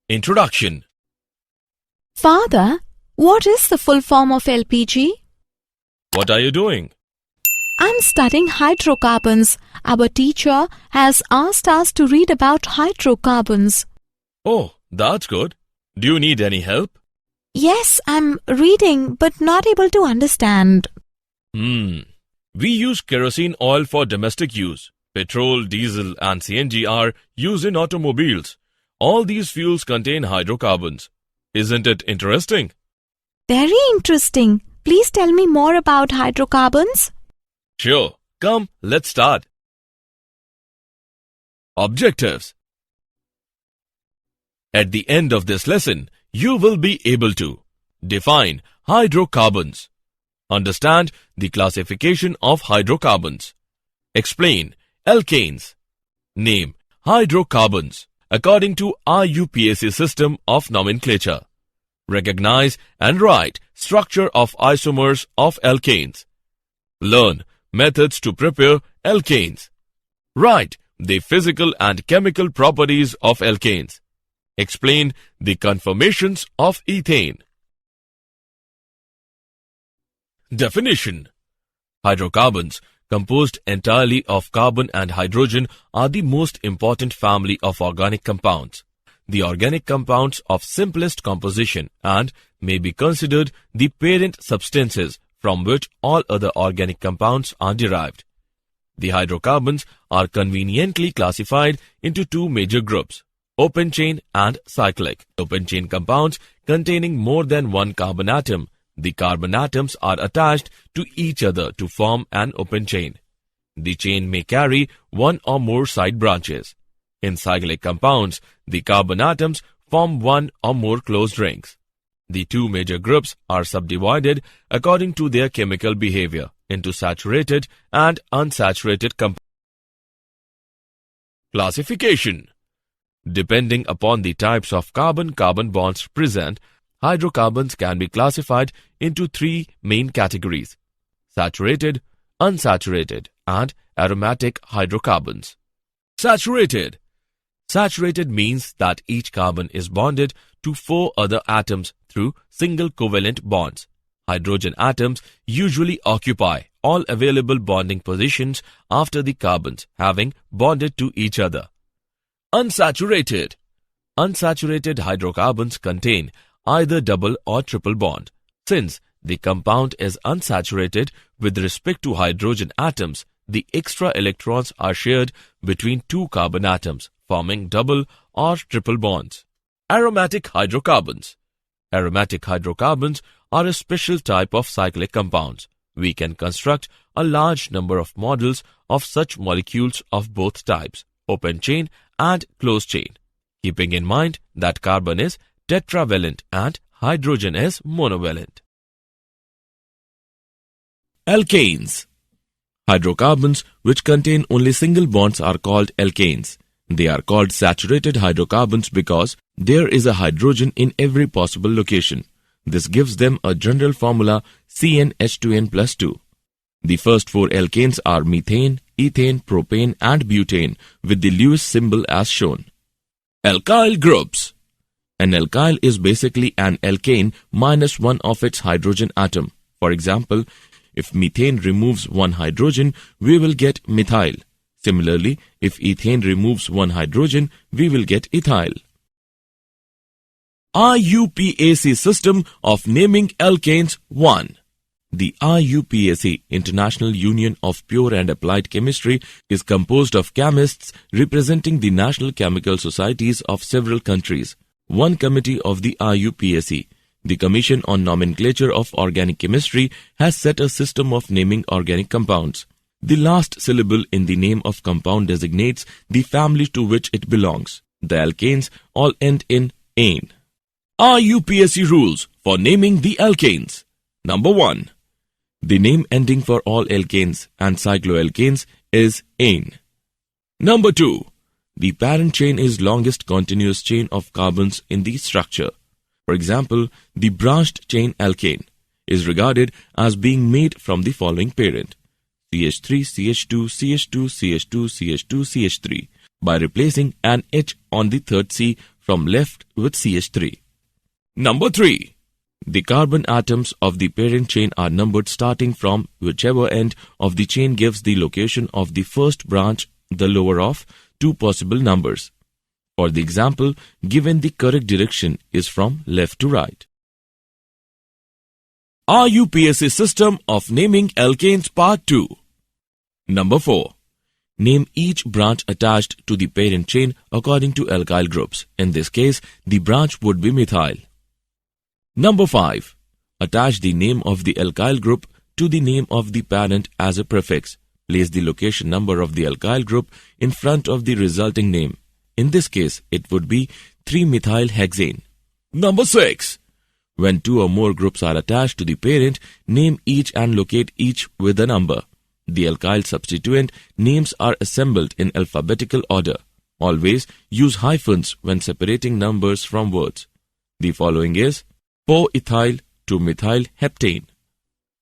Introduction. Father, what is the full form of LPG? What are you doing? I'm studying hydrocarbons. Our teacher has asked us to read about hydrocarbons. Oh, that's good. Do you need any help? Yes, I'm reading but not able to understand. We use kerosene oil for domestic use. Petrol, diesel and CNG are used in automobiles. All these fuels contain hydrocarbons. Isn't it interesting? Very interesting. Please tell me more about hydrocarbons. Sure. Come, let's start. Objectives. At the end of this lesson, you will be able to define hydrocarbons, understand the classification of hydrocarbons, explain alkanes, name hydrocarbons according to IUPAC system of nomenclature, recognize and write structure of isomers of alkanes, learn methods to prepare alkanes, write the physical and chemical properties of alkanes, explain the conformations of ethane. Definition. Hydrocarbons, composed entirely of carbon and hydrogen, are the most important family of organic compounds. The organic compounds of simplest composition and may be considered the parent substances from which all other organic compounds are derived. The hydrocarbons are conveniently classified into two major groups: open chain and cyclic. Open chain compounds containing more than one carbon atom. The carbon atoms are attached to each other to form an open chain. The chain may carry one or more side branches. In cyclic compounds, the carbon atoms form one or more closed rings. The two major groups are subdivided according to their chemical behavior into saturated and unsaturated compounds. Classification. Depending upon the types of carbon-carbon bonds present, hydrocarbons can be classified into three main categories: saturated, unsaturated, and aromatic hydrocarbons. Saturated. Saturated means that each carbon is bonded to four other atoms through single covalent bonds. Hydrogen atoms usually occupy all available bonding positions after the carbons having bonded to each other. Unsaturated. Unsaturated hydrocarbons contain either double or triple bond. Since the compound is unsaturated with respect to hydrogen atoms, the extra electrons are shared between two carbon atoms, forming double or triple bonds. Aromatic hydrocarbons. Aromatic hydrocarbons are a special type of cyclic compounds. We can construct a large number of models of such molecules of both types, open chain and closed chain, keeping in mind that carbon is tetravalent and hydrogen is monovalent. Alkanes. Hydrocarbons which contain only single bonds are called alkanes. They are called saturated hydrocarbons because there is a hydrogen in every possible location. This gives them a general formula CnH2n plus 2. The first four alkanes are methane, ethane, propane and butane with the Lewis symbol as shown. Alkyl groups. An alkyl is basically an alkane minus one of its hydrogen atom. For example, if methane removes one hydrogen, we will get methyl. Similarly, if ethane removes one hydrogen, we will get ethyl. IUPAC system of naming alkanes 1. The IUPAC, International Union of Pure and Applied Chemistry, is composed of chemists representing the national chemical societies of several countries. One committee of the IUPAC, the Commission on Nomenclature of Organic Chemistry, has set a system of naming organic compounds. The last syllable in the name of compound designates the family to which it belongs. The alkanes all end in -ane. IUPAC rules for naming the alkanes. Number 1. The name ending for all alkanes and cycloalkanes is -ane. Number 2. The parent chain is longest continuous chain of carbons in the structure. For example, the branched chain alkane. is regarded as being made from the following parent: CH3, CH2, CH2, CH2, CH2, CH3, by replacing an H on the third C from left with CH3. Number 3. The carbon atoms of the parent chain are numbered starting from whichever end of the chain gives the location of the first branch, the lower of two possible numbers. For the example, given the correct direction is from left to right. RUPSC system of naming alkanes part 2. Number 4. Name each branch attached to the parent chain according to alkyl groups. In this case, the branch would be methyl. Number 5. Attach the name of the alkyl group to the name of the parent as a prefix. Place the location number of the alkyl group in front of the resulting name. In this case, it would be 3-methylhexane. Number 6. When two or more groups are attached to the parent, name each and locate each with a number. The alkyl substituent names are assembled in alphabetical order. Always use hyphens when separating numbers from words. The following is poethyl to methylheptane.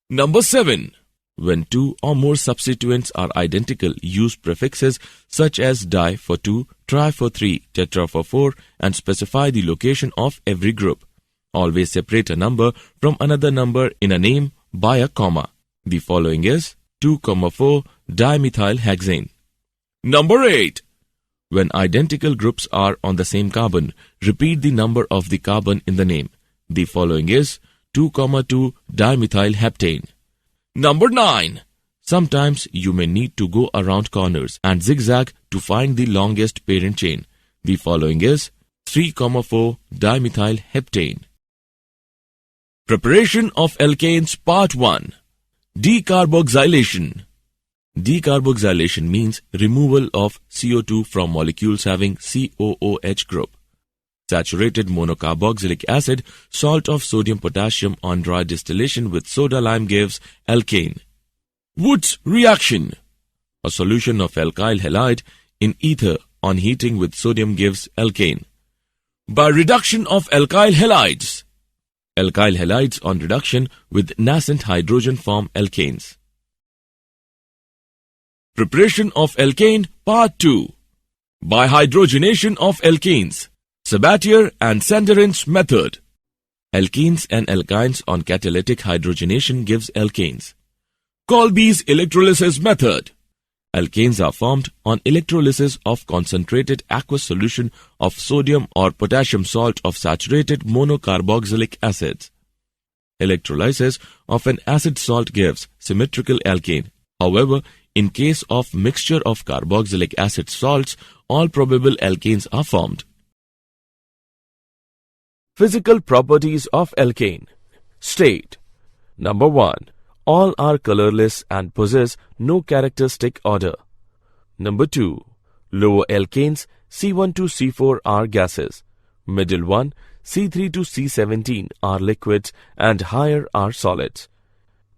Number 7. When two or more substituents are identical, use prefixes such as di for 2, tri for 3, tetra for 4, and specify the location of every group. Always separate a number from another number in a name by a comma. The following is 2,4 dimethylhexane. Number 8. When identical groups are on the same carbon, repeat the number of the carbon in the name. The following is 2,2 dimethylheptane. Number 9. Sometimes you may need to go around corners and zigzag to find the longest parent chain. The following is 3,4 dimethylheptane. Preparation of alkanes part 1. Decarboxylation. Decarboxylation means removal of CO2 from molecules having COOH group. Saturated monocarboxylic acid, salt of sodium potassium on dry distillation with soda lime gives alkane. Wood's reaction. A solution of alkyl halide in ether on heating with sodium gives alkane. By reduction of alkyl halides. Alkyl halides on reduction with nascent hydrogen form alkanes. Preparation of alkane part 2. By hydrogenation of alkanes. Sabatier and Sanderin's method. Alkenes and alkynes on catalytic hydrogenation gives alkanes. Kolbe's electrolysis method. Alkanes are formed on electrolysis of concentrated aqueous solution of sodium or potassium salt of saturated monocarboxylic acids. Electrolysis of an acid salt gives symmetrical alkane. However, in case of mixture of carboxylic acid salts, all probable alkanes are formed. Physical properties of alkane. State. Number 1. All are colorless and possess no characteristic odor. Number 2. Lower alkanes C1 to C4 are gases. Middle one C3 to C17 are liquids and higher are solids.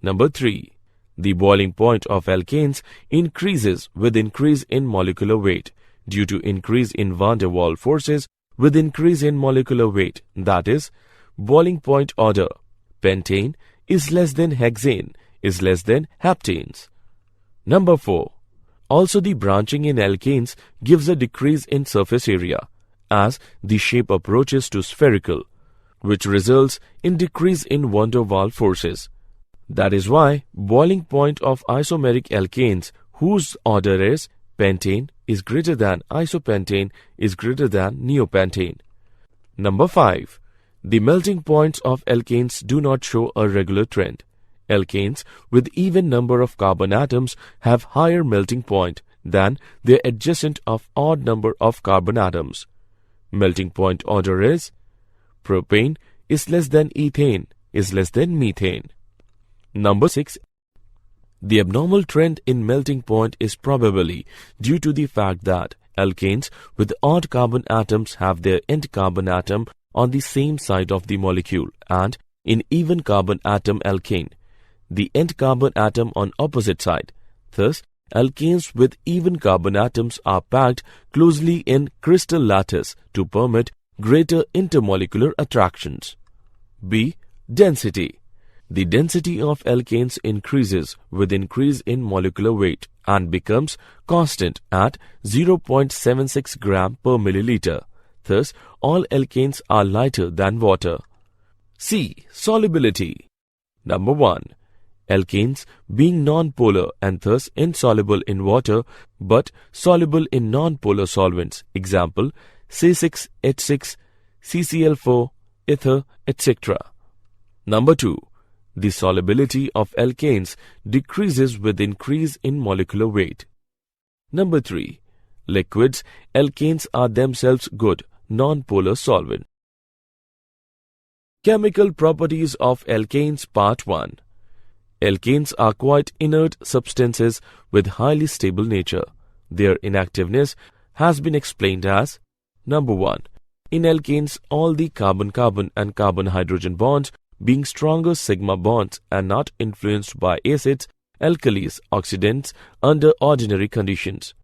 Number 3. The boiling point of alkanes increases with increase in molecular weight due to increase in van der Waals forces with increase in molecular weight, that is, boiling point order. Pentane is less than hexane is less than heptanes. Number 4. Also the branching in alkanes gives a decrease in surface area as the shape approaches to spherical, which results in decrease in van der Waals forces. That is why boiling point of isomeric alkanes whose order is pentane is greater than isopentane is greater than neopentane. Number 5. The melting points of alkanes do not show a regular trend. Alkanes with even number of carbon atoms have higher melting point than their adjacent of odd number of carbon atoms. Melting point order is propane is less than ethane is less than methane. Number 6. The abnormal trend in melting point is probably due to the fact that alkanes with odd carbon atoms have their end carbon atom on the same side of the molecule, and in even carbon atom alkane, the end carbon atom on opposite side. Thus, alkanes with even carbon atoms are packed closely in crystal lattice to permit greater intermolecular attractions. B. Density. The density of alkanes increases with increase in molecular weight and becomes constant at 0.76 gram per milliliter. Thus, all alkanes are lighter than water. C. Solubility. Number 1. Alkanes being non-polar and thus insoluble in water but soluble in non-polar solvents. Example, C6H6, CCl4, ether, etc. Number 2. The solubility of alkanes decreases with increase in molecular weight. Number 3. Liquids, alkanes are themselves good, non-polar solvent. Chemical properties of alkanes Part 1. Alkanes are quite inert substances with highly stable nature. Their inactiveness has been explained as: Number 1. In alkanes, all the carbon-carbon and carbon-hydrogen bonds being stronger sigma bonds and not influenced by acids, alkalis, oxidants under ordinary conditions.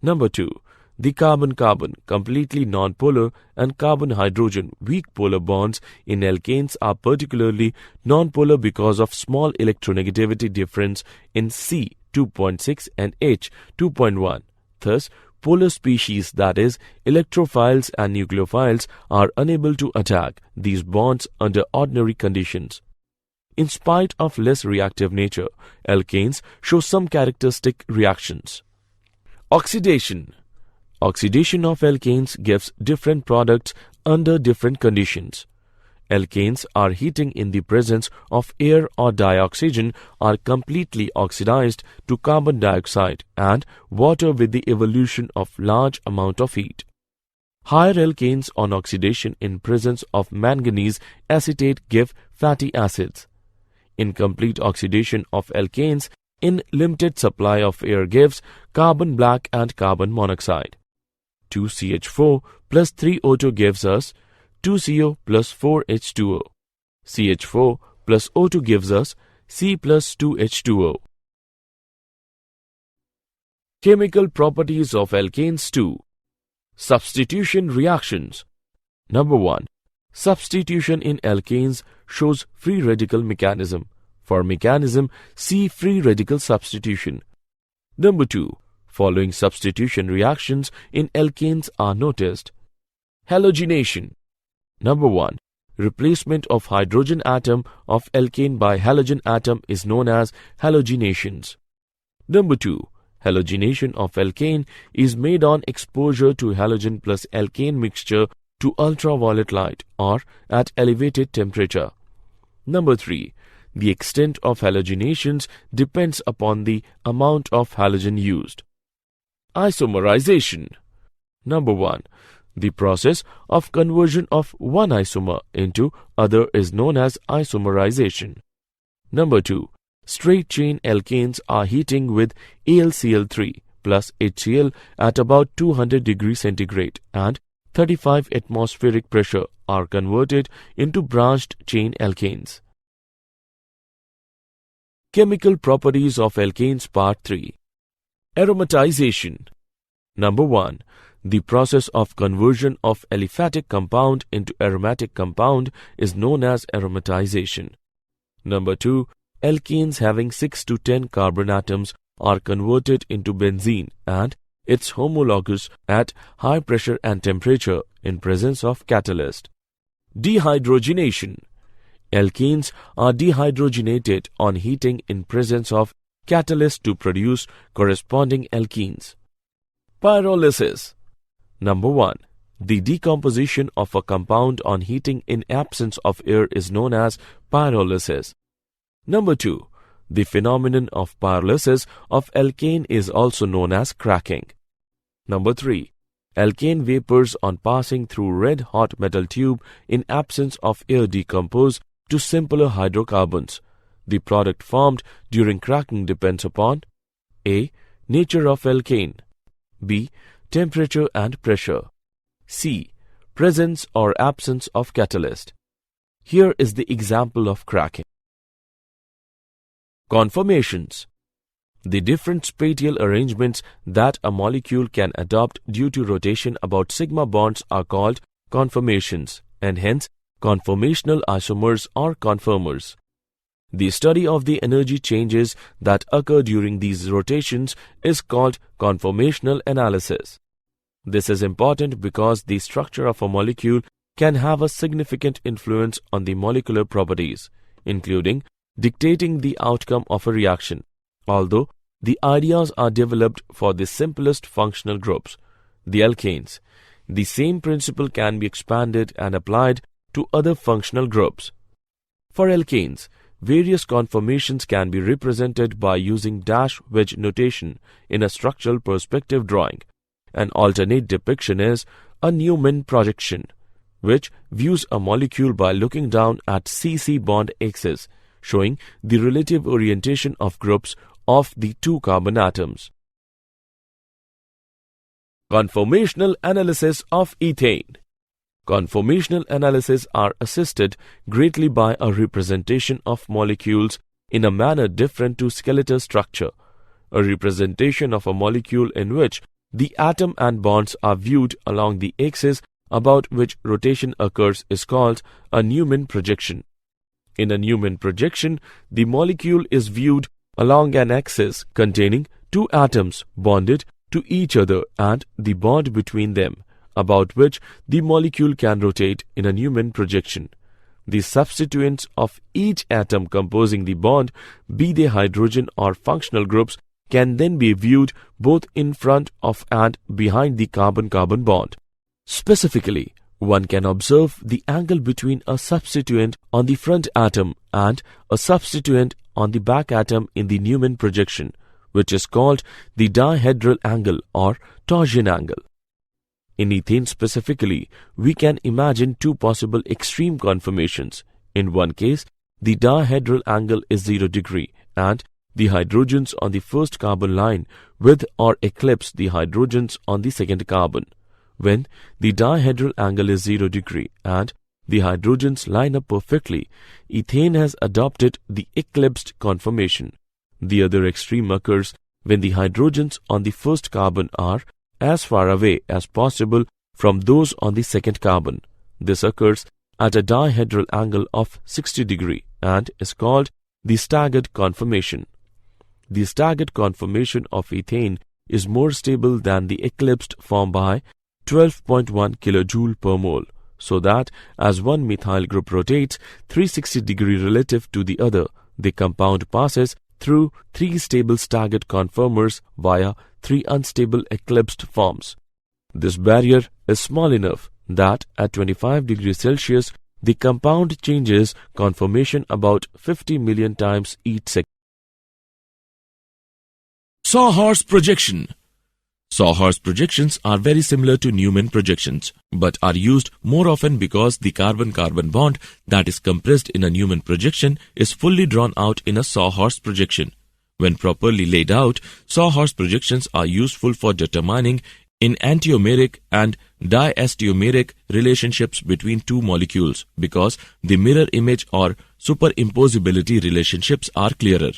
Number 2. The carbon-carbon completely non-polar and carbon-hydrogen weak polar bonds in alkanes are particularly non-polar because of small electronegativity difference in C 2.6 and H 2.1. Thus, polar species, that is, electrophiles and nucleophiles, are unable to attack these bonds under ordinary conditions. In spite of less reactive nature, alkanes show some characteristic reactions. Oxidation. Oxidation of alkanes gives different products under different conditions. Alkanes are heating in the presence of air or dioxygen are completely oxidized to carbon dioxide and water with the evolution of large amount of heat. Higher alkanes on oxidation in presence of manganese acetate give fatty acids. Incomplete oxidation of alkanes in limited supply of air gives carbon black and carbon monoxide. 2CH4 plus 3O2 gives us 2CO plus 4H2O. CH4 plus O2 gives us C plus 2H2O. Chemical properties of alkanes 2. Substitution reactions. Number 1. Substitution in alkanes shows free radical mechanism. For mechanism, see free radical substitution. Number 2. Following substitution reactions in alkanes are noticed. Halogenation. Number 1. Replacement of hydrogen atom of alkane by halogen atom is known as halogenations. Number 2. Halogenation of alkane is made on exposure to halogen plus alkane mixture to ultraviolet light or at elevated temperature. Number 3. The extent of halogenations depends upon the amount of halogen used. Isomerization. Number 1. The process of conversion of one isomer into other is known as isomerization. Number 2. Straight chain alkanes are heating with AlCl3 plus HCl at about 200 degrees centigrade and 35 atmospheric pressure are converted into branched chain alkanes. Chemical properties of alkanes Part 3. Aromatization. Number 1. The process of conversion of aliphatic compound into aromatic compound is known as aromatization. Number 2. Alkanes having 6 to 10 carbon atoms are converted into benzene and its homologous at high pressure and temperature in presence of catalyst. Dehydrogenation. Alkanes are dehydrogenated on heating in presence of catalyst to produce corresponding alkenes. Pyrolysis. Number 1. The decomposition of a compound on heating in absence of air is known as pyrolysis. Number 2. The phenomenon of pyrolysis of alkane is also known as cracking. Number 3. Alkane vapors on passing through red-hot metal tube in absence of air decompose to simpler hydrocarbons. The product formed during cracking depends upon A. Nature of alkane, B. Temperature and pressure, C. Presence or absence of catalyst. Here is the example of cracking. Conformations. The different spatial arrangements that a molecule can adopt due to rotation about sigma bonds are called conformations and hence conformational isomers or conformers. The study of the energy changes that occur during these rotations is called conformational analysis. This is important because the structure of a molecule can have a significant influence on the molecular properties, including dictating the outcome of a reaction. Although the ideas are developed for the simplest functional groups, the alkanes, the same principle can be expanded and applied to other functional groups. For alkanes, various conformations can be represented by using dash wedge notation in a structural perspective drawing. An alternate depiction is a Newman projection, which views a molecule by looking down at CC bond axis, showing the relative orientation of groups of the two carbon atoms. Conformational analysis of ethane. Conformational analyses are assisted greatly by a representation of molecules in a manner different to skeletal structure. A representation of a molecule in which the atom and bonds are viewed along the axis about which rotation occurs is called a Newman projection. In a Newman projection, the molecule is viewed along an axis containing two atoms bonded to each other and the bond between them, about which the molecule can rotate in a Newman projection. The substituents of each atom composing the bond, be they hydrogen or functional groups, can then be viewed both in front of and behind the carbon-carbon bond. Specifically, one can observe the angle between a substituent on the front atom and a substituent on the back atom in the Newman projection, which is called the dihedral angle or torsion angle. In ethane specifically, we can imagine two possible extreme conformations. In one case, the dihedral angle is 0 degree and the hydrogens on the first carbon line with or eclipse the hydrogens on the second carbon. When the dihedral angle is 0 degree and the hydrogens line up perfectly, ethane has adopted the eclipsed conformation. The other extreme occurs when the hydrogens on the first carbon are as far away as possible from those on the second carbon. This occurs at a dihedral angle of 60 degree and is called the staggered conformation. The staggered conformation of ethane is more stable than the eclipsed form by 12.1 kJ per mole, so that as one methyl group rotates 360 degree relative to the other, the compound passes through three stable staggered conformers via three unstable eclipsed forms. This barrier is small enough that at 25 degrees Celsius, the compound changes conformation about 50 million times each second. Sawhorse projection. Sawhorse projections are very similar to Newman projections, but are used more often because the carbon-carbon bond that is compressed in a Newman projection is fully drawn out in a Sawhorse projection. When properly laid out, Sawhorse projections are useful for determining enantiomeric and diastereomeric relationships between two molecules because the mirror image or superimposability relationships are clearer.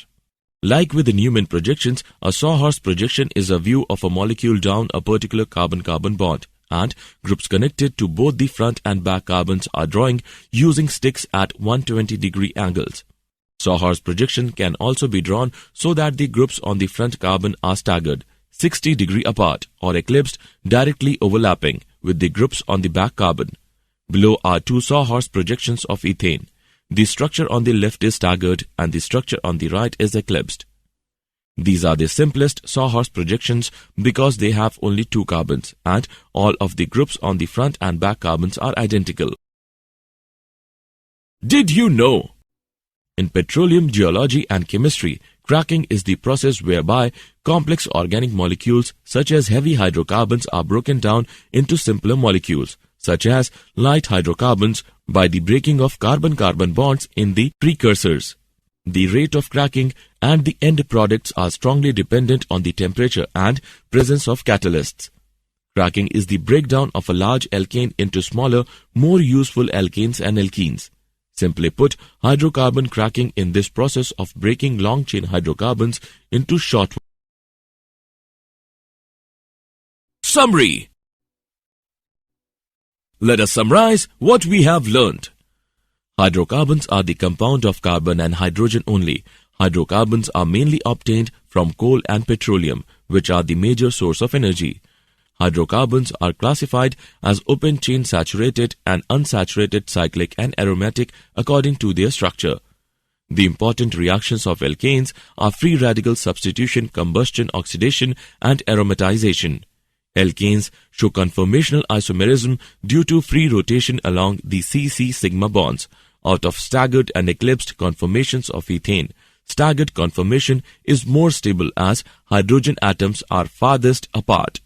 Like with the Newman projections, a Sawhorse projection is a view of a molecule down a particular carbon-carbon bond, and groups connected to both the front and back carbons are drawing using sticks at 120-degree angles. Sawhorse projection can also be drawn so that the groups on the front carbon are staggered, 60 degrees apart, or eclipsed, directly overlapping with the groups on the back carbon. Below are two Sawhorse projections of ethane. The structure on the left is staggered and the structure on the right is eclipsed. These are the simplest Sawhorse projections because they have only two carbons and all of the groups on the front and back carbons are identical. Did you know? In petroleum geology and chemistry, cracking is the process whereby complex organic molecules such as heavy hydrocarbons are broken down into simpler molecules, such as light hydrocarbons, by the breaking of carbon-carbon bonds in the precursors. The rate of cracking and the end products are strongly dependent on the temperature and presence of catalysts. Cracking is the breakdown of a large alkane into smaller, more useful alkanes and alkenes. Simply put, hydrocarbon cracking in this process of breaking long-chain hydrocarbons into short ones. Summary. Let us summarize what we have learned. Hydrocarbons are the compound of carbon and hydrogen only. Hydrocarbons are mainly obtained from coal and petroleum, which are the major source of energy. Hydrocarbons are classified as open-chain saturated and unsaturated cyclic and aromatic according to their structure. The important reactions of alkanes are free radical substitution, combustion, oxidation, and aromatization. Alkanes show conformational isomerism due to free rotation along the C-C sigma bonds, out of staggered and eclipsed conformations of ethane. Staggered conformation is more stable as hydrogen atoms are farthest apart.